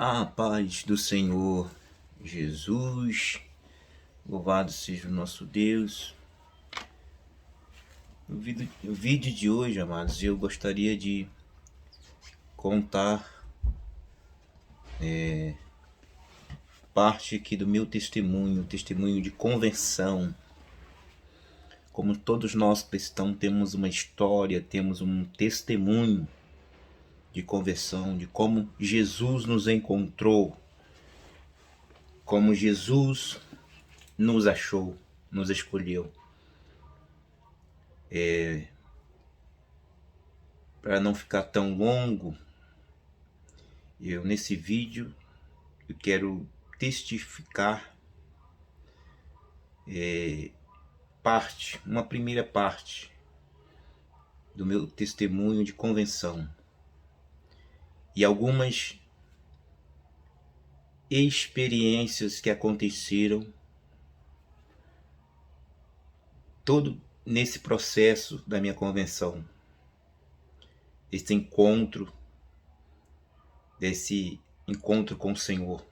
A paz do Senhor Jesus, louvado seja o nosso Deus. No vídeo de hoje, amados, eu gostaria de contar parte aqui do meu testemunho de conversão. Como todos nós cristãos temos uma história, temos um testemunho de conversão, de como Jesus nos encontrou, como Jesus nos achou, nos escolheu. Para não ficar tão longo, nesse vídeo eu quero testificar uma primeira parte do meu testemunho de conversão e algumas experiências que aconteceram todo nesse processo da minha conversão, desse encontro com o Senhor.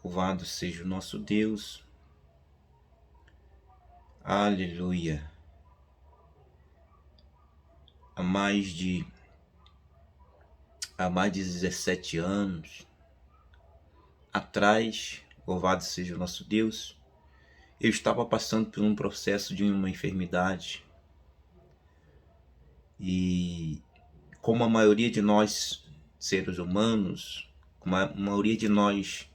Louvado seja o nosso Deus. Aleluia. Há mais de 17 anos atrás, louvado seja o nosso Deus, eu estava passando por um processo de uma enfermidade. E como a maioria de nós, seres humanos, como a maioria de nós,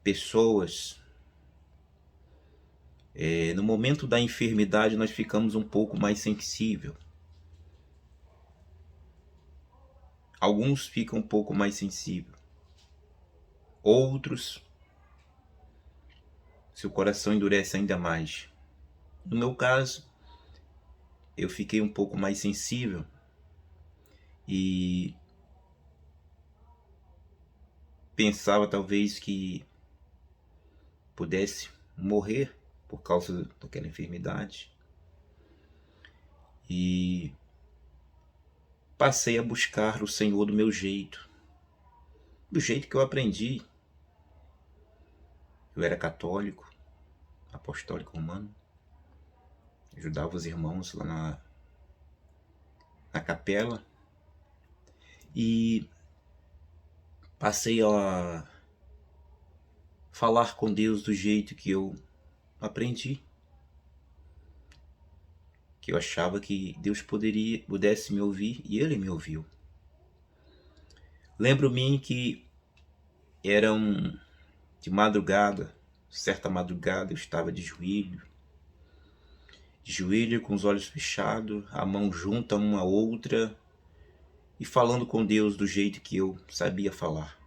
pessoas, no momento da enfermidade nós ficamos um pouco mais sensível. Alguns ficam um pouco mais sensível. Outros, seu coração endurece ainda mais. No meu caso, eu fiquei um pouco mais sensível e pensava talvez que pudesse morrer por causa daquela enfermidade. E passei a buscar o Senhor do meu jeito, do jeito que eu aprendi. Eu era católico, apostólico romano, ajudava os irmãos lá na capela e passei a falar com Deus do jeito que eu aprendi, que eu achava que Deus pudesse me ouvir, e Ele me ouviu. Lembro-me que era de madrugada, certa madrugada eu estava de joelho com os olhos fechados, a mão junta uma à outra e falando com Deus do jeito que eu sabia falar.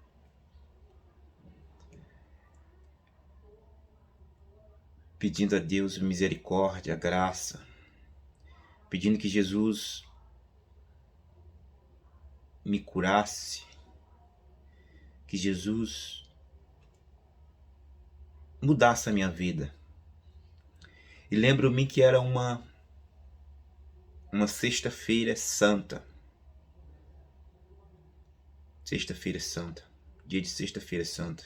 Pedindo a Deus misericórdia, graça, pedindo que Jesus me curasse, que Jesus mudasse a minha vida. E lembro-me que era uma sexta-feira santa. Sexta-feira santa, dia de sexta-feira santa,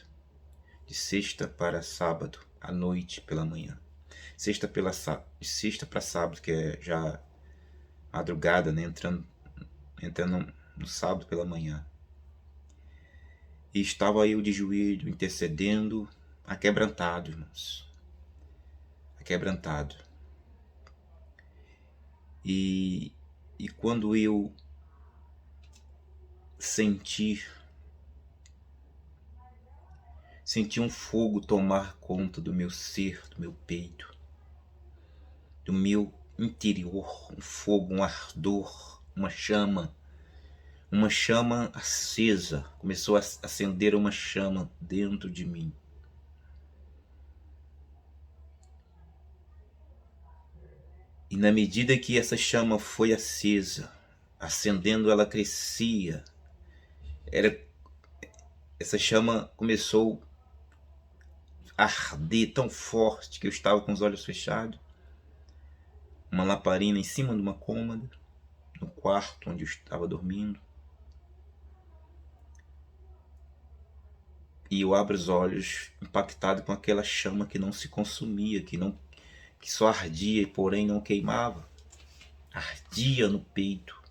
de sexta para sábado, à noite pela manhã. De sexta para sábado, que é já madrugada, né? Entrando no sábado pela manhã. E estava eu de joelho, intercedendo, aquebrantado, irmãos. Aquebrantado. E quando eu senti um fogo tomar conta do meu ser, do meu peito, do meu interior, um fogo, um ardor, uma chama acesa, começou a acender uma chama dentro de mim. E na medida que essa chama foi acesa, acendendo, ela crescia. Essa chama começou a arder tão forte que eu estava com os olhos fechados. Uma lamparina em cima de uma cômoda, no quarto onde eu estava dormindo. E eu abro os olhos impactado com aquela chama que não se consumia, que só ardia e porém não queimava. Ardia no peito,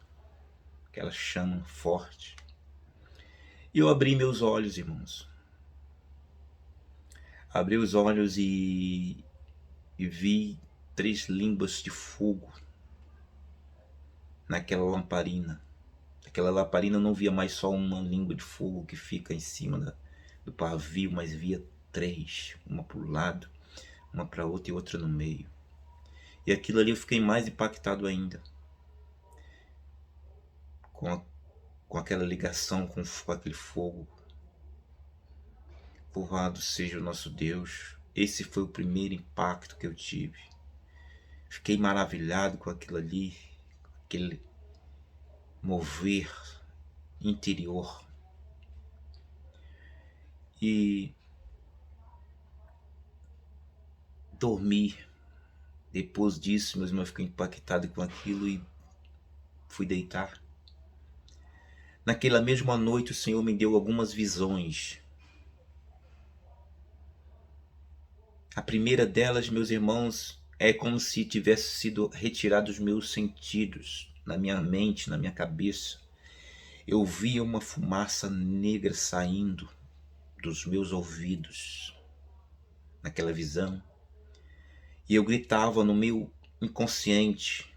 aquela chama forte. E eu abri meus olhos, irmãos. Abri os olhos e vi 3 línguas de fogo naquela lamparina. Aquela lamparina não via mais só uma língua de fogo que fica em cima do pavio, mas via 3, uma para o lado, uma para outra e outra no meio. E aquilo ali eu fiquei mais impactado ainda com aquela ligação com aquele fogo. Louvado seja o nosso Deus. Esse foi o primeiro impacto que eu tive. Fiquei maravilhado com aquilo ali, aquele mover interior. E dormi. Depois disso, meus irmãos, fiquei impactado com aquilo e fui deitar. Naquela mesma noite, o Senhor me deu algumas visões. A primeira delas, meus irmãos, é como se tivesse sido retirado os meus sentidos, na minha mente, na minha cabeça. Eu via uma fumaça negra saindo dos meus ouvidos, naquela visão. E eu gritava no meu inconsciente,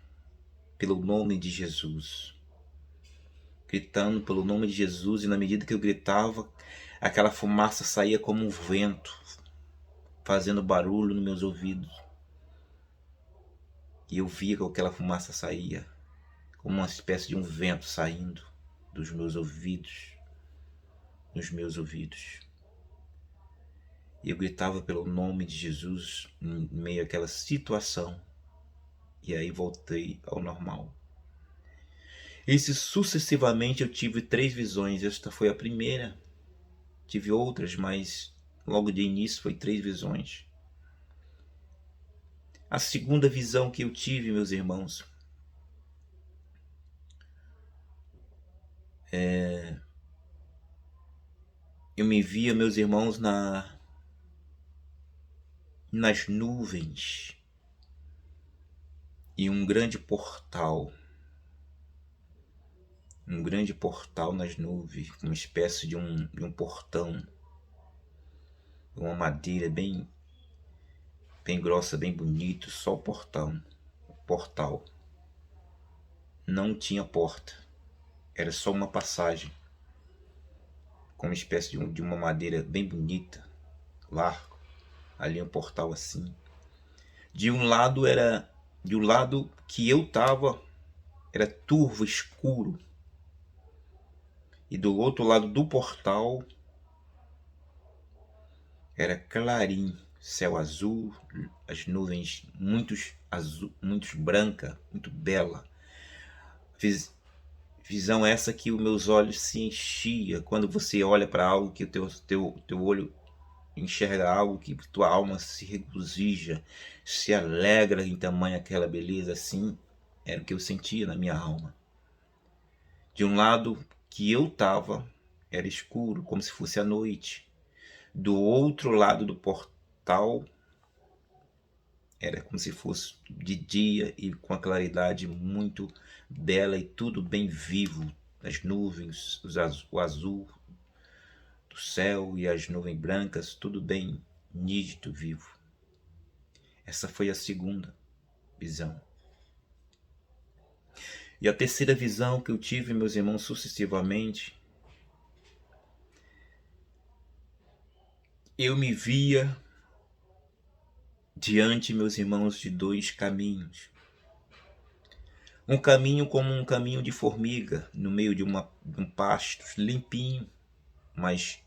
pelo nome de Jesus. Gritando pelo nome de Jesus, e na medida que eu gritava, aquela fumaça saía como um vento, fazendo barulho nos meus ouvidos. E eu via que aquela fumaça saía, como uma espécie de um vento saindo dos meus ouvidos, nos meus ouvidos. E eu gritava pelo nome de Jesus em meio àquela situação. E aí voltei ao normal. E sucessivamente eu tive 3 visões. Esta foi a primeira. Tive outras, mas logo de início foi 3 visões. A segunda visão que eu tive, meus irmãos, eu me via, meus irmãos, nas nuvens e um grande portal nas nuvens, uma espécie de um portão, uma madeira bem grossa, bem bonito, só o portal. Não tinha porta, era só uma passagem, com uma espécie de uma madeira bem bonita, largo, ali um portal assim. De um lado que eu tava, era turvo, escuro. E do outro lado do portal era clarinho, céu azul, as nuvens muito branca, muito bela. Visão essa que os meus olhos se enchia quando você olha para algo que o teu olho enxerga algo que tua alma se regozija, se alegra em tamanho aquela beleza. Assim era o que eu sentia na minha alma. De um lado que eu estava era escuro, como se fosse a noite. Do outro lado do portal era como se fosse de dia e com a claridade muito bela e tudo bem vivo. As nuvens, o azul do céu e as nuvens brancas, tudo bem nítido, vivo. Essa foi a segunda visão. E a terceira visão que eu tive, meus irmãos, sucessivamente, eu me via diante, meus irmãos, de 2 caminhos. Um caminho como um caminho de formiga, no meio de um pasto limpinho, mas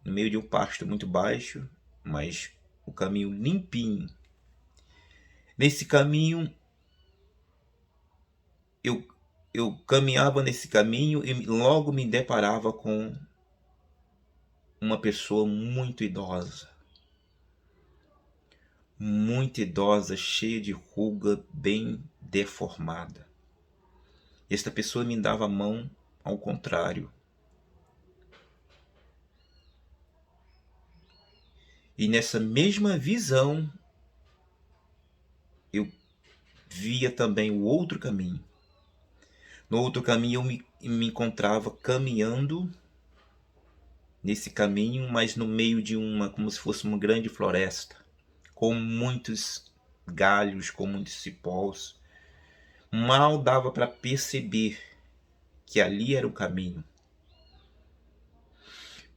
no meio de um pasto muito baixo, mas o caminho limpinho. Nesse caminho, eu caminhava nesse caminho e logo me deparava com uma pessoa muito idosa, cheia de ruga, bem deformada. Esta pessoa me dava a mão ao contrário. E nessa mesma visão, eu via também o outro caminho. No outro caminho eu me encontrava caminhando nesse caminho, mas no meio de como se fosse uma grande floresta, com muitos galhos, com muitos cipós. Mal dava para perceber que ali era o caminho,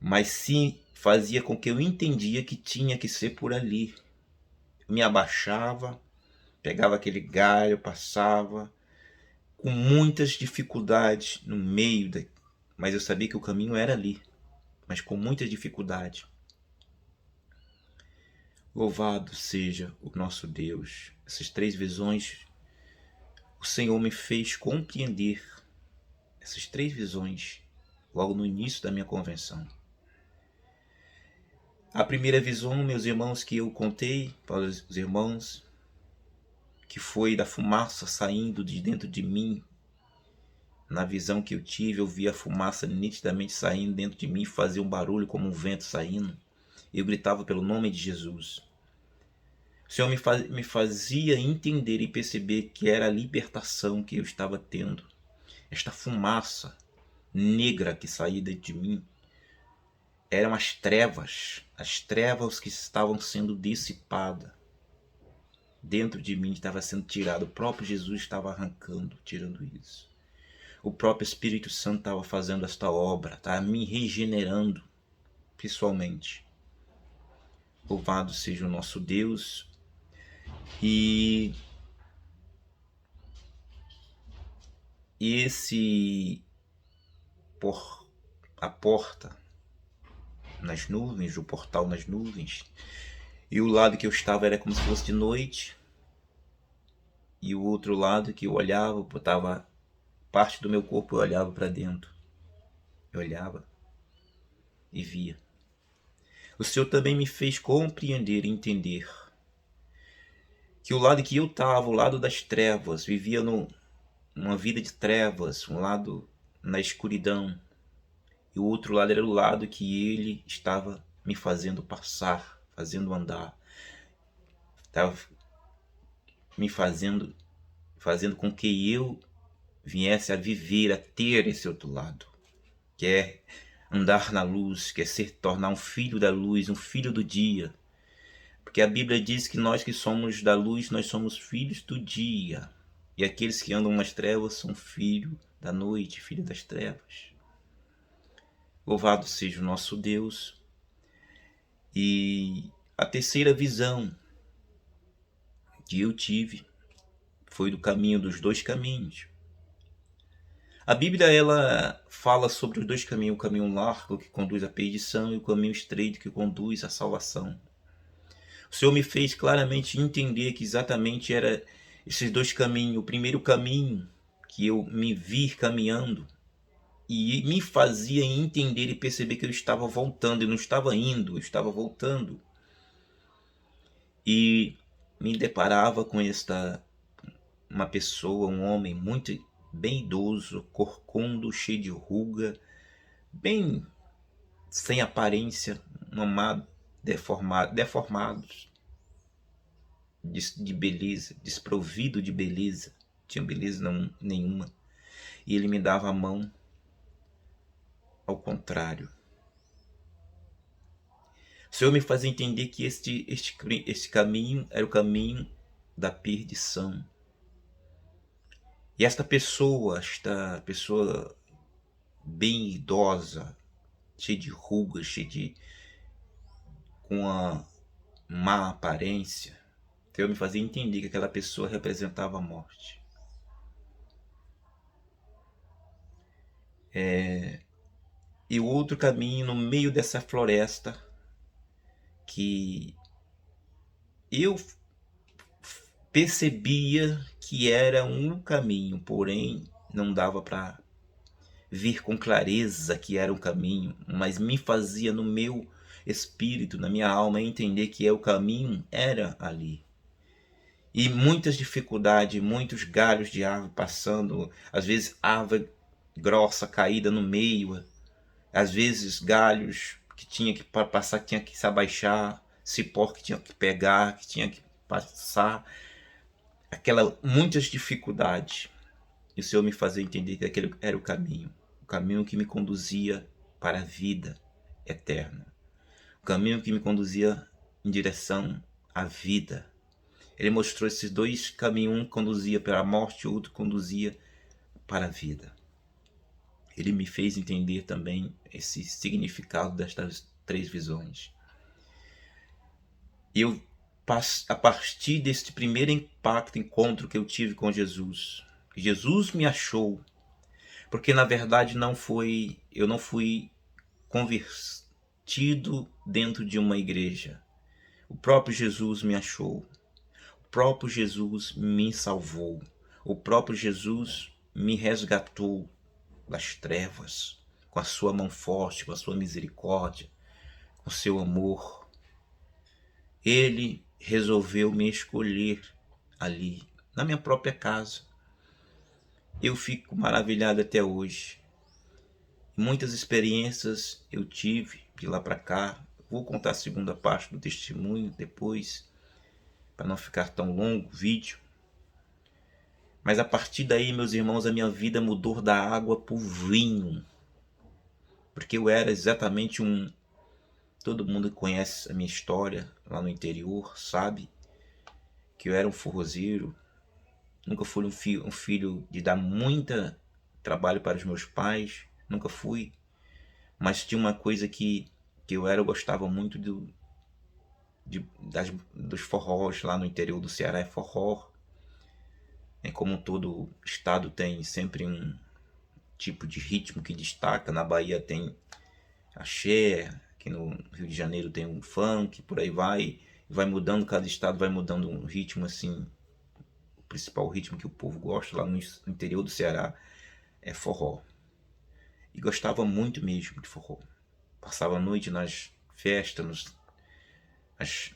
mas sim fazia com que eu entendia que tinha que ser por ali. Eu me abaixava, pegava aquele galho, passava, com muitas dificuldades no meio, mas eu sabia que o caminho era ali, mas com muita dificuldade. Louvado seja o nosso Deus. Essas 3 visões, o Senhor me fez compreender essas 3 visões logo no início da minha conversão. A primeira visão, meus irmãos, que eu contei para os irmãos, que foi da fumaça saindo de dentro de mim. Na visão que eu tive, eu vi a fumaça nitidamente saindo dentro de mim, fazia um barulho como um vento saindo. Eu gritava pelo nome de Jesus. O Senhor me fazia entender e perceber que era a libertação que eu estava tendo. Esta fumaça negra que saía dentro de mim eram as trevas que estavam sendo dissipadas. Dentro de mim estava sendo tirado, o próprio Jesus estava arrancando, tirando isso. O próprio Espírito Santo estava fazendo esta obra, estava me regenerando pessoalmente. Louvado seja o nosso Deus. E a porta nas nuvens, o portal nas nuvens, e o lado que eu estava era como se fosse de noite, e o outro lado que eu olhava, botava parte do meu corpo, eu olhava para dentro. Eu olhava e via. O Senhor também me fez compreender e entender que o lado que eu estava, o lado das trevas, vivia numa vida de trevas, um lado na escuridão, e o outro lado era o lado que Ele estava me fazendo passar, fazendo andar, estava me fazendo com que eu viesse a viver, a ter esse outro lado, que é andar na luz, que é tornar um filho da luz, um filho do dia. Porque a Bíblia diz que nós que somos da luz, nós somos filhos do dia. E aqueles que andam nas trevas são filhos da noite, filhos das trevas. Louvado seja o nosso Deus. E a terceira visão que eu tive foi do caminho dos 2 caminhos. A Bíblia ela fala sobre os 2 caminhos, o caminho largo que conduz à perdição e o caminho estreito que conduz à salvação. O Senhor me fez claramente entender que exatamente era esses 2 caminhos. O primeiro caminho que eu me vi caminhando e me fazia entender e perceber que eu estava voltando, eu não estava indo, eu estava voltando. E me deparava com uma pessoa, um homem muito bem idoso, corcunda, cheio de ruga, bem sem aparência, deformados de beleza, desprovido de beleza, tinha beleza nenhuma. E ele me dava a mão ao contrário. O Senhor me fazia entender que este caminho era o caminho da perdição. E esta pessoa bem idosa, cheia de rugas, com uma má aparência, então eu me fazia entender que aquela pessoa representava a morte. E o outro caminho no meio dessa floresta que eu percebia que era um caminho, porém não dava para ver com clareza que era um caminho, mas me fazia no meu espírito, na minha alma, entender que o caminho era ali. E muitas dificuldades, muitos galhos de árvore passando, às vezes árvore grossa caída no meio, às vezes galhos que tinha que passar, tinha que se abaixar, cipó que tinha que pegar, que tinha que passar, muitas dificuldades. E o Senhor me fazia entender que aquele era o caminho que me conduzia para a vida eterna, o caminho que me conduzia em direção à vida. Ele mostrou esses dois caminhos, um conduzia para a morte, o outro conduzia para a vida. Ele me fez entender também esse significado destas 3 visões. E eu, a partir deste primeiro encontro que eu tive com Jesus, Jesus me achou, porque na verdade eu não fui convertido dentro de uma igreja. O próprio Jesus me achou, o próprio Jesus me salvou, o próprio Jesus me resgatou das trevas, com a sua mão forte, com a sua misericórdia, com o seu amor. Ele resolveu me escolher ali, na minha própria casa. Eu fico maravilhado até hoje. Muitas experiências eu tive de lá para cá. Vou contar a segunda parte do testemunho depois, para não ficar tão longo o vídeo. Mas a partir daí, meus irmãos, a minha vida mudou da água para o vinho. Porque eu era exatamente todo mundo conhece a minha história lá no interior, sabe? Que eu era um forrozeiro. Nunca fui um filho de dar muito trabalho para os meus pais. Nunca fui. Mas tinha uma coisa que eu gostava muito dos forrós lá no interior do Ceará. É forró. Como todo estado tem sempre um tipo de ritmo que destaca. Na Bahia tem axé, aqui no Rio de Janeiro tem um funk, por aí vai mudando, cada estado vai mudando um ritmo assim. O principal ritmo que o povo gosta lá no interior do Ceará é forró. E gostava muito mesmo de forró. Passava a noite nas festas,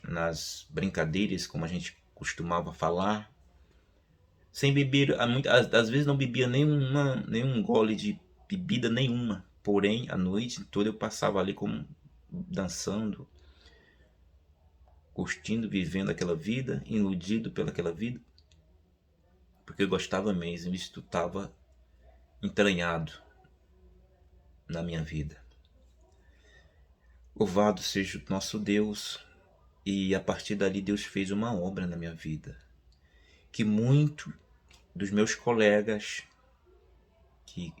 nas brincadeiras, como a gente costumava falar, sem beber. Às vezes não bebia nenhum gole de bebida nenhuma. Porém, a noite toda eu passava ali como dançando, curtindo, vivendo aquela vida, iludido pelaquela vida, porque eu gostava mesmo, isso estava entranhado na minha vida. Louvado seja o nosso Deus. E a partir dali Deus fez uma obra na minha vida, que muito dos meus colegas que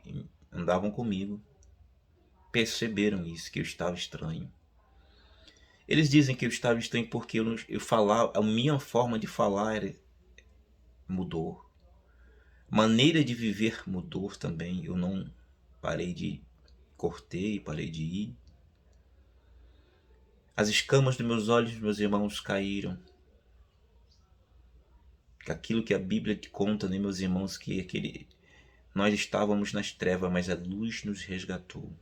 andavam comigo perceberam isso, que eu estava estranho. Eles dizem que eu estava estranho porque eu falava, a minha forma de falar mudou. Maneira de viver mudou também. Eu não cortei, parei de ir. As escamas dos meus olhos, meus irmãos, caíram. Aquilo que a Bíblia te conta, né, meus irmãos, que nós estávamos nas trevas, mas a luz nos resgatou.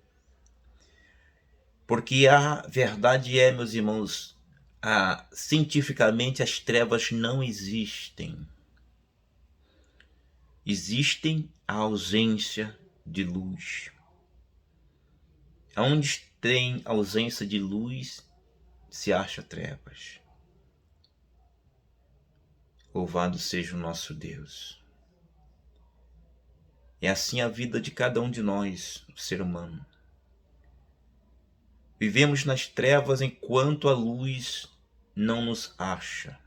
Porque a verdade é, meus irmãos, cientificamente as trevas não existem. Existem a ausência de luz. Onde tem ausência de luz, se acha trevas. Louvado seja o nosso Deus. É assim a vida de cada um de nós, o ser humano. Vivemos nas trevas enquanto a luz não nos acha,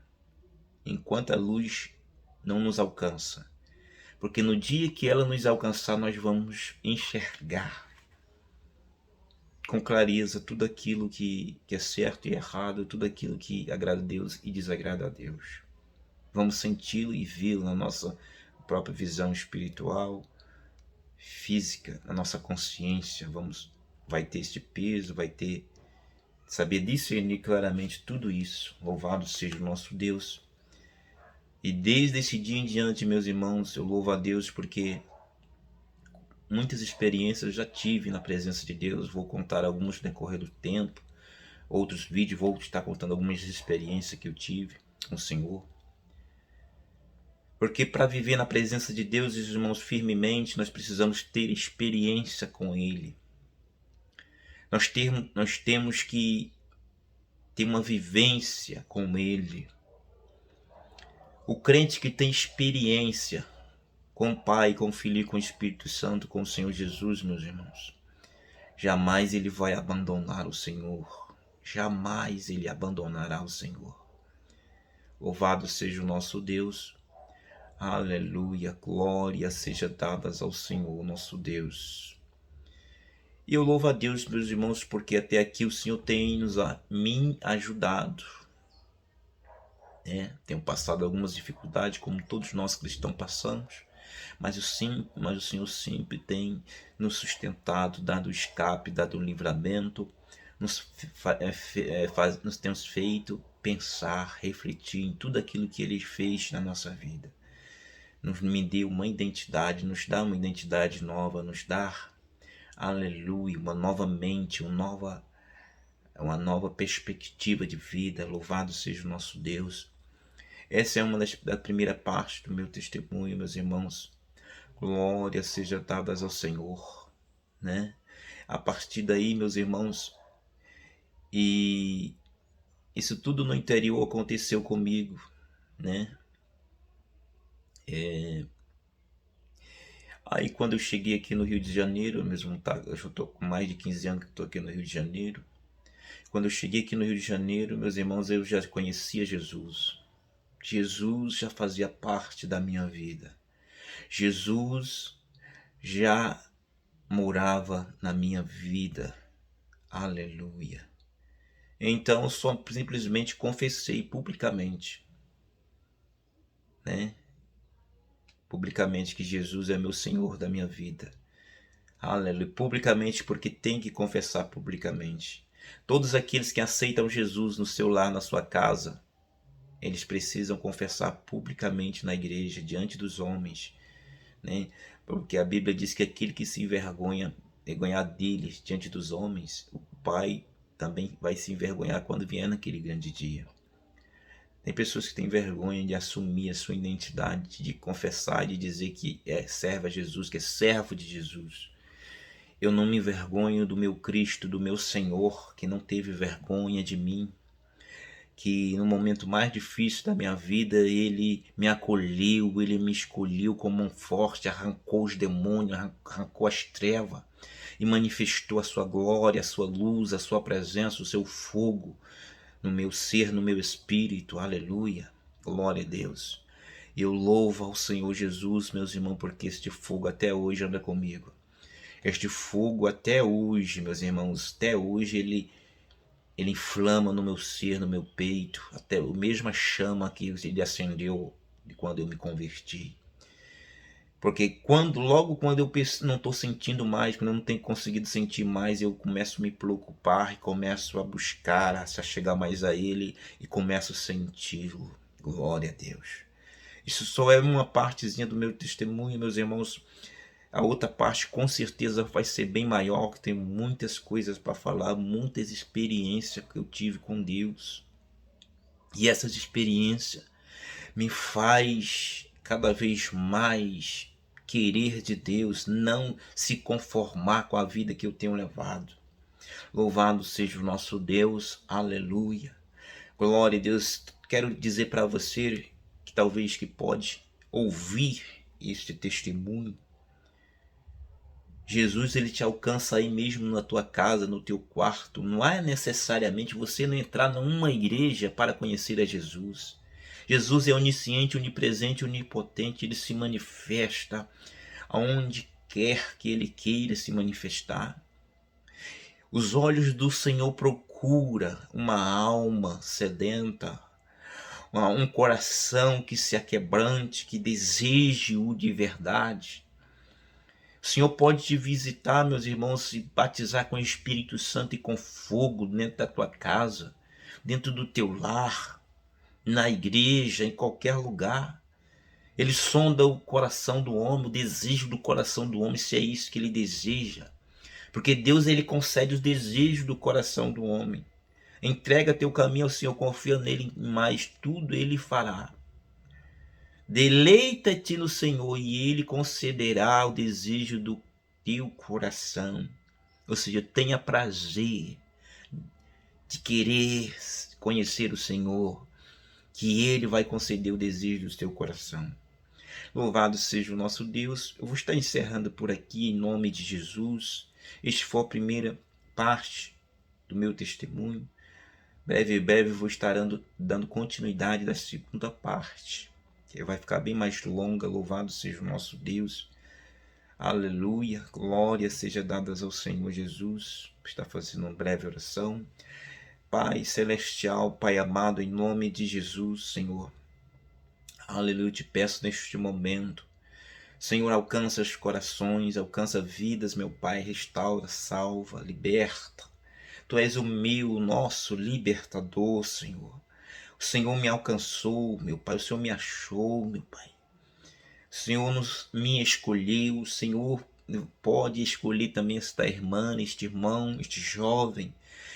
enquanto a luz não nos alcança. Porque no dia que ela nos alcançar, nós vamos enxergar com clareza tudo aquilo que é certo e errado, tudo aquilo que agrada a Deus e desagrada a Deus. Vamos senti-lo e vê-lo na nossa própria visão espiritual, física, na nossa consciência. Vai ter este peso, vai ter saber discernir claramente tudo isso. Louvado seja o nosso Deus. E desde esse dia em diante, meus irmãos, eu louvo a Deus porque muitas experiências eu já tive na presença de Deus. Vou contar algumas no decorrer do tempo. Outros vídeos vou estar contando algumas experiências que eu tive com o Senhor. Porque para viver na presença de Deus, irmãos, firmemente, nós precisamos ter experiência com Ele. Nós temos que tem uma vivência com Ele. O crente que tem experiência com o Pai, com o Filho e com o Espírito Santo, com o Senhor Jesus, meus irmãos, jamais ele vai abandonar o Senhor. Jamais ele abandonará o Senhor. Louvado seja o nosso Deus. Aleluia, glória seja dadas ao Senhor, nosso Deus. E eu louvo a Deus, meus irmãos, porque até aqui o Senhor tem me ajudado. Tenho passado algumas dificuldades, como todos nós cristãos passamos, mas o Senhor sempre tem nos sustentado, dado escape, dado livramento, nos temos feito pensar, refletir em tudo aquilo que Ele fez na nossa vida. Me deu uma identidade, nos dá uma identidade nova, nos dá, aleluia, uma nova mente, uma nova perspectiva de vida. Louvado seja o nosso Deus. Essa é da primeira parte do meu testemunho, meus irmãos. Glória seja dadas ao Senhor, né? A partir daí, meus irmãos, e isso tudo no interior aconteceu comigo, né? Aí quando eu cheguei aqui no Rio de Janeiro, eu já estou com mais de 15 anos que estou aqui no Rio de Janeiro. Quando eu cheguei aqui no Rio de Janeiro, meus irmãos, eu já conhecia Jesus. Jesus já fazia parte da minha vida. Jesus já morava na minha vida. Aleluia. Então eu só simplesmente confessei publicamente, né? Publicamente que Jesus é meu Senhor da minha vida. Aleluia. Publicamente, porque tem que confessar publicamente. Todos aqueles que aceitam Jesus no seu lar, na sua casa, eles precisam confessar publicamente na igreja, diante dos homens, né? Porque a Bíblia diz que aquele que se envergonhar deles diante dos homens, o Pai também vai se envergonhar quando vier naquele grande dia. Tem pessoas que têm vergonha de assumir a sua identidade, de confessar, de dizer que serve a Jesus, que é servo de Jesus. Eu não me envergonho do meu Cristo, do meu Senhor, que não teve vergonha de mim, que no momento mais difícil da minha vida, Ele me acolheu, Ele me escolheu como um forte, arrancou os demônios, arrancou as trevas e manifestou a sua glória, a sua luz, a sua presença, o seu fogo no meu ser, no meu espírito. Aleluia, glória a Deus. Eu louvo ao Senhor Jesus, meus irmãos, porque este fogo até hoje anda comigo. Este fogo até hoje, meus irmãos, até hoje ele inflama no meu ser, no meu peito, até a mesma chama que ele acendeu quando eu me converti. Porque logo quando eu não estou sentindo mais, quando eu não tenho conseguido sentir mais, eu começo a me preocupar e começo a buscar, a chegar mais a Ele e começo a senti-lo. Glória a Deus. Isso só é uma partezinha do meu testemunho, meus irmãos. A outra parte com certeza vai ser bem maior, que tem muitas coisas para falar, muitas experiências que eu tive com Deus. E essas experiências me faz cada vez mais querer de Deus, não se conformar com a vida que eu tenho levado. Louvado seja o nosso Deus, aleluia. Glória a Deus. Quero dizer para você que talvez que pode ouvir este testemunho. Jesus, ele te alcança aí mesmo na tua casa, no teu quarto. Não é necessariamente você não entrar numa igreja para conhecer a Jesus. Jesus é onisciente, onipresente, onipotente. Ele se manifesta aonde quer que ele queira se manifestar. Os olhos do Senhor procuram uma alma sedenta, um coração que se aquebrante, que deseje-o de verdade. O Senhor pode te visitar, meus irmãos, e batizar com o Espírito Santo e com fogo dentro da tua casa, dentro do teu lar, na igreja, em qualquer lugar. Ele sonda o coração do homem, o desejo do coração do homem, se é isso que ele deseja. Porque Deus, ele concede os desejos do coração do homem. Entrega teu caminho ao Senhor, confia nele, mas tudo ele fará. Deleita-te no Senhor e Ele concederá o desejo do teu coração. Ou seja, tenha prazer de querer conhecer o Senhor, que Ele vai conceder o desejo do teu coração. Louvado seja o nosso Deus. Eu vou estar encerrando por aqui em nome de Jesus. Este foi a primeira parte do meu testemunho. Breve vou estar dando continuidade da segunda parte, que vai ficar bem mais longa. Louvado seja o nosso Deus. Aleluia. Glória seja dadas ao Senhor Jesus. Está fazendo uma breve oração. Pai celestial, Pai amado, em nome de Jesus, Senhor. Aleluia, eu te peço neste momento. Senhor, alcança os corações, alcança vidas, meu Pai, restaura, salva, liberta. Tu és o meu, nosso libertador, Senhor. O Senhor me alcançou, meu Pai, o Senhor me achou, meu Pai. O Senhor me escolheu, o Senhor pode escolher também esta irmã, este irmão, este jovem,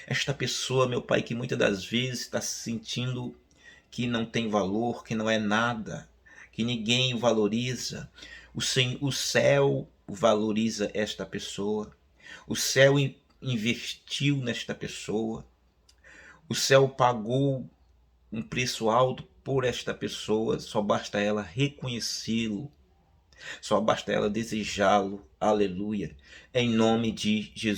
esta pessoa, meu Pai, que muitas das vezes está se sentindo que não tem valor, que não é nada, que ninguém o valoriza. O céu valoriza esta pessoa. O céu investiu nesta pessoa. O céu pagou um preço alto por esta pessoa. Só basta ela reconhecê-lo. Só basta ela desejá-lo. Aleluia. Em nome de Jesus.